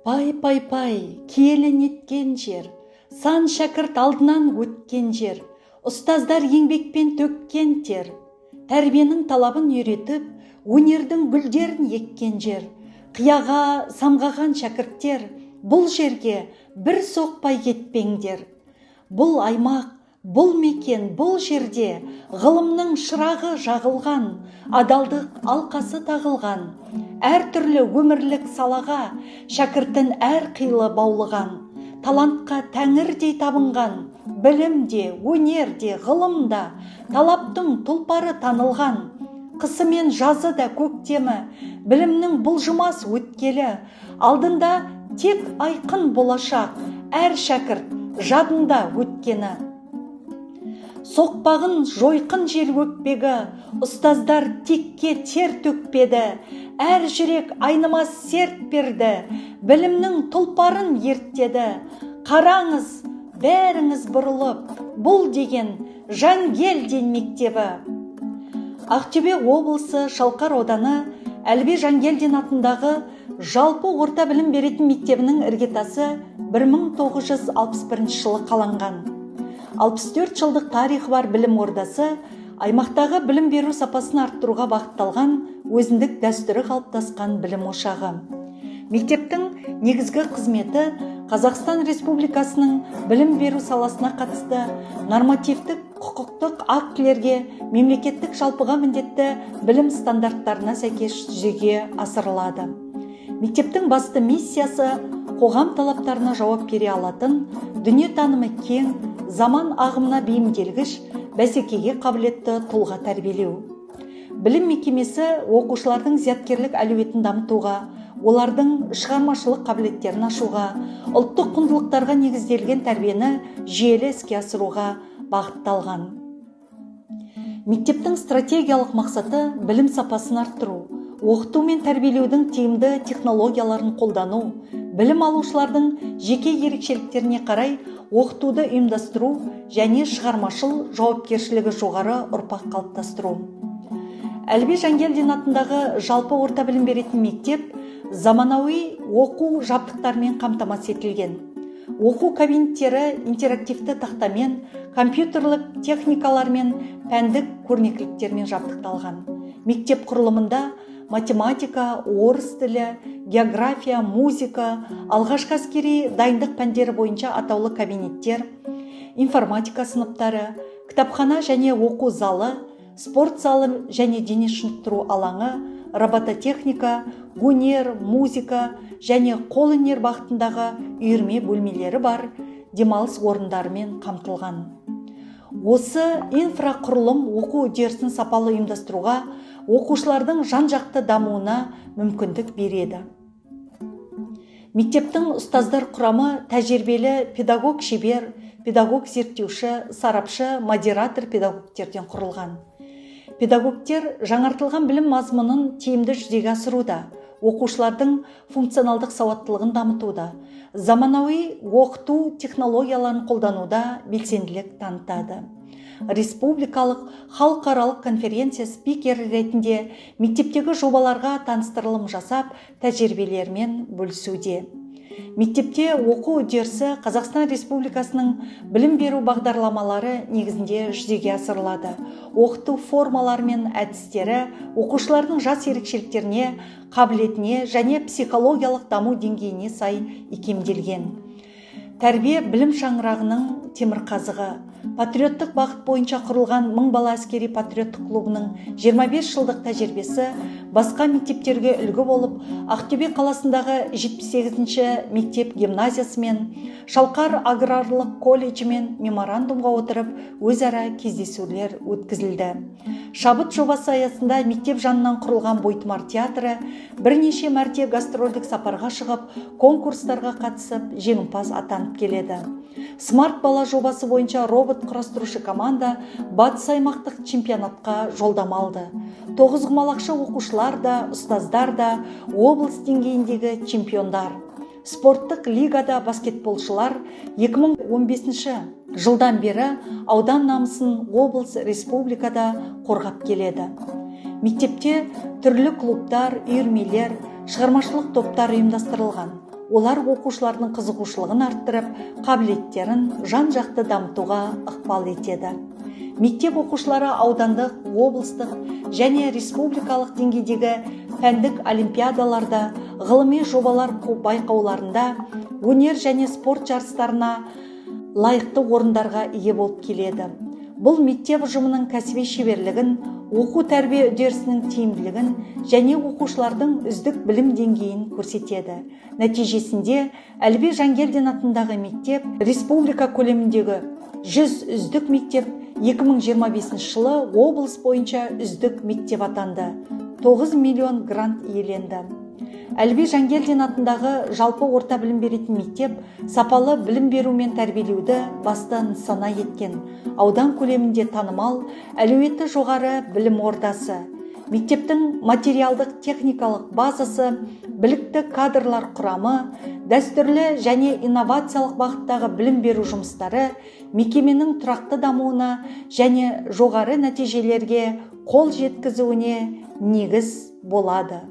Пай, киелі неткен жер, сан шәкірт алдынан өткен жер, ұстаздар еңбекпен төккен тер, тәрбиенің талабын үйретіп, өнердің гүлдерін еккен жер, қияға самғаған шәкірттер, бұл жерге бір соқпай кетпеңдер. Бұл аймақ, бұл мекен, бұл жерде ғылымның шырағы жағылған, адалдық алқасы тағылған, әр түрлі өмірлік салаға шәкірттің әр қилы баулыған, талантқа тәңірдей табынған, білімде, өнерде, ғылымда талаптың тұлпары танылған, қысы мен жазы да көктемі, білімнің бұлжымас өткелі, алдында тек айқын болашақ, әр шәкірт жадында өткені. Соқпағын жойқын жел өкпегі, ұстаздар текке тер төкпеді, әр жүрек айнымас серт берді, білімнің тұлпарын ерттеді. Қараңыз, бәріңіз бұрылып, бұл деген Жангелдин мектебі. Ақтөбе облысы Шалқар ауданы Әлібек Жангелдин атындағы жалпы орта білім беретін мектебінің іргетасы 1961 жылы қаланған. 64 жылдық тарихы бар білім ордасы аймақтағы білім беру сапасын арттыруға бағытталған өзіндік дәстүрі қалыптасқан білім ошағы. Мектептің негізгі қызметі Қазақстан Республикасының білім беру саласына қатысты нормативтік құқықтық актілерге, мемлекеттік жалпыға міндетті білім стандарттарына сәйкес жүзеге асырылады. Мектептің басты миссиясы қоғам талаптарына жауап бере алатын, дүниетанымы кең, заман ағымына бейімделгіш, бәсекеге қабілетті тұлға тәрбиелеу. Білім мекемесі оқушылардың зияткерлік әлеуетін дамытуға, олардың шығармашылық қабілеттерін ашуға, ұлттық құндылықтарға негізделген тәрбиені жүйелі іске асыруға бағытталған. Мектептің стратегиялық мақсаты білім сапасын арттыру, оқыту мен тәрбиелеудің тиімді технологияларын қолдану, білім алушылардың жеке ерекшеліктеріне қарай оқытуды ұйымдастыру және шығармашыл жауапкершілігі жоғары ұрпақ қалыптастыру. Әлібек Жангелдин атындағы жалпы орта білім беретін мектеп заманауи оқу жабдықтармен қамтамасыз етілген. Оқу кабинеттері интерактивті тақтамен, компьютерлік техникалармен, пәндік көрнекіліктермен жабдықталған. Мектеп құрылымында математика, орыс тілі, география, музыка, алғашқы әскери дайындық пәндері бойынша атаулы кабинеттер, информатика сыныптары, кітапхана және оқу залы, спорт залы және дене шынықтыру алаңы, робототехника, өнер, музыка және қолөнер бағытындағы үйірме бөлмелері бар демалыс орындарымен қамтылған. Осы инфрақұрылым оқу үдерісін сапалы ұйымдастыруға, оқушылардың жан-жақты дамуына мүмкіндік береді. Мектептің ұстаздар құрамы тәжірибелі педагог шебер, педагог зерттеуші, сарапшы, модератор педагогтерден құрылған. Педагогтер жаңартылған білім мазмұнын тиімді жүзеге асыруда, оқушылардың функционалдық сауаттылығын дамытуда, заманауи оқыту технологияларын қолдануда белсенділік танытады. Республикалық халықаралық конференция спикері ретінде мектептегі жобаларға таныстырылым жасап, тәжірибелермен бөлісуде. Мектепте оқу үдерісі Қазақстан Республикасының білім беру бағдарламалары негізінде жүзеге асырылады. Оқыту формалары мен әдістері оқушылардың жас ерекшеліктеріне, қабілетіне және психологиялық даму деңгейіне сай икемделген. Тәрбие білім шаңырағының темірқазығы. Патриоттық бағыт бойынша құрылған мың бала әскери патриоттық клубының 25 жылдық тәжірибесі басқа мектептерге үлгі болып, Ақтөбе қаласындағы 78-ші мектеп гимназиясымен, Шалқар аграрлық колледжімен меморандумға отырып, өзара кездесулер өткізілді. Шабыт жобасы аясында мектеп жанынан құрылған Бойтұмар театры бірнеше мәрте гастрольдік сапарға шығып, конкурстарға қатысып, жеңімпаз атанып келеді. Смарт бала жобасы бойынша робот құрастырушы команда батыс аймақтық чемпионатқа жолдама алды. Тоғызқұмалақшы оқушылар да, ұстаздар да облыс деңгейіндегі чемпиондар. Спорттық лигада баскетболшылар 2015 жылдан бері аудан намысын облыс республикада қорғап келеді. Мектепте түрлі клубтар, үйірмелер, шығармашылық топтар ұйымдастырылған. олар оқушылардың қызығушылығын арттырып, қабілеттерін жан-жақты дамытуға ықпал етеді. Мектеп оқушылары аудандық, облыстық және республикалық деңгейдегі пәндік олимпиадаларда, ғылыми жобалар байқауларында, өнер және спорт жарыстарына лайықты орындарға ие болып келеді. Бұл мектеп ұжымының кәсіби шеберлігін, оқу тәрбие үдерісінің тиімділігін және оқушылардың үздік білім деңгейін көрсетеді. Нәтижесінде Әліби Жангелдин атындағы мектеп республика көлеміндегі 100 үздік мектеп 2025 жылы облыс бойынша үздік мектеп атанды. 9 миллион грант иеленді. Әліби Жангелдин атындағы жалпы орта білім беретін мектеп сапалы білім беру мен тәрбиелеуді басты нысана еткен. Аудан көлемінде танымал, әлеуеті жоғары білім ордасы. Мектептің материалдық техникалық базасы, білікті кадрлар құрамы, дәстүрлі және инновациялық бағыттағы білім беру жұмыстары мекеменің тұрақты дамуына және жоғары нәтижелерге қол жеткізуіне негіз болады.